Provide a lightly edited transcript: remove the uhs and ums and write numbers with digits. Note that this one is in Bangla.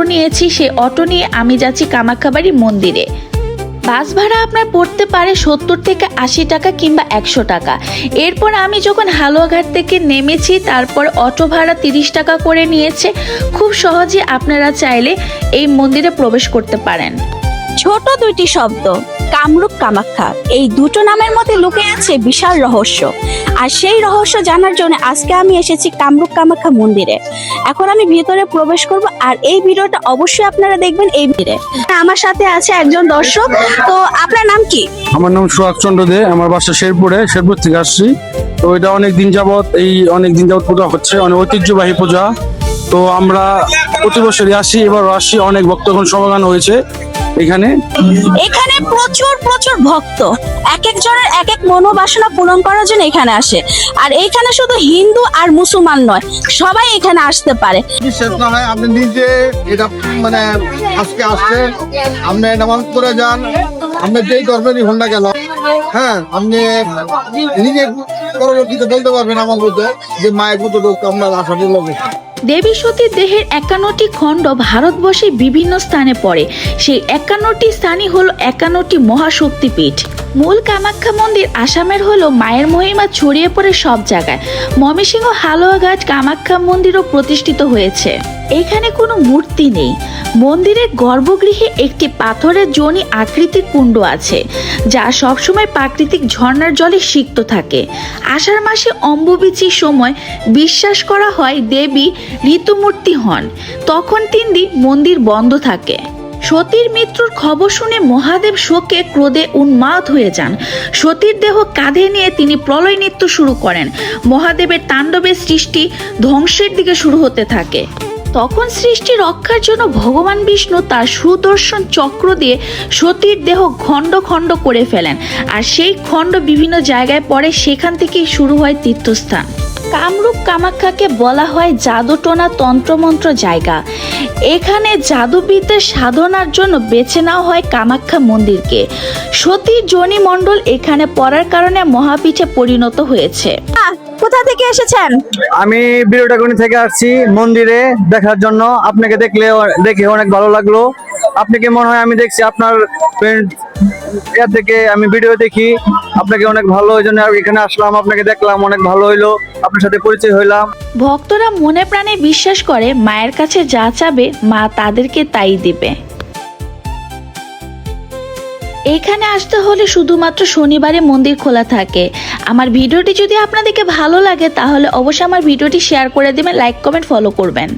অটো নিয়েছি, সেই অটো নিয়ে আমি যাচ্ছি কামাখ্যাবাড়ি মন্দিরে। বাস ভাড়া আপনার পড়তে পারে 70 থেকে 80 টাকা কিংবা 100 টাকা। এরপর আমি যখন হালুয়াঘাট থেকে নেমেছি, তারপর অটো ভাড়া 30 টাকা করে নিয়েছে। খুব সহজে আপনারা চাইলে এই মন্দিরে প্রবেশ করতে পারেন। ছোট দুইটি শব্দ কামরূপ কামাখ্যা, এই দুটো নামের মধ্যে লুকিয়ে আছে বিশাল রহস্য। আর সেই রহস্য জানার জন্য আজকে আমি এসেছি কামরূপ কামাখ্যা মন্দিরে। এখন আমি ভিতরে প্রবেশ করব, আর এই ভিডিওটা অবশ্যই আপনারা দেখবেন এই ভিডিওতে। আমার সাথে আছে একজন দর্শক। তো আপনার নাম কি? আমার নাম সুহাগ চন্দ্র দে, আমার বাসা শেরপুরে, শেরপুর থেকে আসছি। তো এটা অনেক দিন যাবত পূজা হচ্ছে, অনেক ঐতিহ্যবাহী পূজা। তো আমরা প্রতি বছরই আসি, এবারও আসি। অনেক ভক্তগণ সমাগম হয়েছে এখানে। এখানে প্রচুর প্রচুর ভক্ত, এক একজনের এক এক মনোবাসনা পূরণ করার জন্য এখানে আসে। আর এইখানে শুধু হিন্দু আর মুসলমান নয়, সবাই এখানে আসতে পারে। বিশ্বাস না হয় আপনি নিজে এটা মানে আজকে আসছেন, আপনি নামাজ পড়ে যান, আপনি যেই ধর্মেরই হন না কেন, হ্যাঁ, আপনি নিজে পরবর্তীতে বলতে পারবেন আমার মধ্যে যে মায়ের মতো লোক আমরা আসার লোক। দেবী সতীর দেহের 51টি খণ্ড ভারতবর্ষে বিভিন্ন স্থানে পড়ে। সেই 51টি স্থানই হলো 51টি মহাশক্তিপীঠ। মূল কামাখ্যা মন্দির আসামের হলো মায়ের মহিমা ছড়িয়ে পড়ে সব জায়গায়। ময়মনসিংহ হালুয়াঘাট কামাখ্যা মন্দিরও প্রতিষ্ঠিত হয়েছে। এখানে কোনো মূর্তি নেই। মন্দিরের গর্ভগৃহে একটি পাথরের যোনি আকৃতির কুণ্ড আছে, যা সবসময় প্রাকৃতিক ঝর্ণার জলে সিক্ত থাকে। আষাঢ় মাসে অম্বুবাচীর সময় বিশ্বাস করা হয় দেবী ঋতুমূর্তি হন, তখন 3 দিন মন্দির বন্ধ থাকে। সতীর মৃত্যুর খবর শুনে মহাদেব শোকে ক্রোধে উন্মাদ হয়ে যান। সতীর দেহ কাঁধে নিয়ে তিনি প্রলয় নৃত্য শুরু করেন। মহাদেবের তাণ্ডবের সৃষ্টি ধ্বংসের দিকে শুরু হতে থাকে। তখন সৃষ্টি রক্ষার জন্য ভগবান বিষ্ণু তার সুদর্শন চক্র দিয়ে সতীর দেহ খণ্ড খণ্ড করে ফেলেন, আর সেই খণ্ড বিভিন্ন জায়গায় পড়ে। সেখান থেকেই শুরু হয় তীর্থস্থান। কামরূপ কামাখ্যাকে বলা হয় জাদুটোনা তন্ত্রমন্ত্র জায়গা। এখানে জাদুবিদ্যার সাধনার জন্য বেছে নেওয়া হয় কামাখ্যা মন্দিরকে। সতীর যোনি মণ্ডল এখানে পড়ার কারণে মহাপীঠে পরিণত হয়েছে। কোথা থেকে এসেছেন? আমি বিরোটাগনি থেকে আসছি মন্দিরে দেখার জন্য। আপনাকে দেখে অনেক ভালো লাগলো। আপনাকে মনে হয় আমি দেখছি আপনার থেকে, আমি ভিডিও দেখি আপনাকে অনেক ভালো, ওই জন্য এখানে আসলাম, আপনাকে দেখলাম, অনেক ভালো হইলো, আপনার সাথে পরিচয় হইলাম। ভক্তরা মনে প্রাণে বিশ্বাস করে মায়ের কাছে যা চাবে মা তাদেরকে তাই দিবে। এখানে আসতে হলে শুধুমাত্র শনিবারে মন্দির খোলা থাকে। আমার ভিডিওটি যদি আপনাদেরকে ভালো লাগে তাহলে অবশ্যই আমার ভিডিওটি শেয়ার করে দিবেন, লাইক কমেন্ট ফলো করবেন।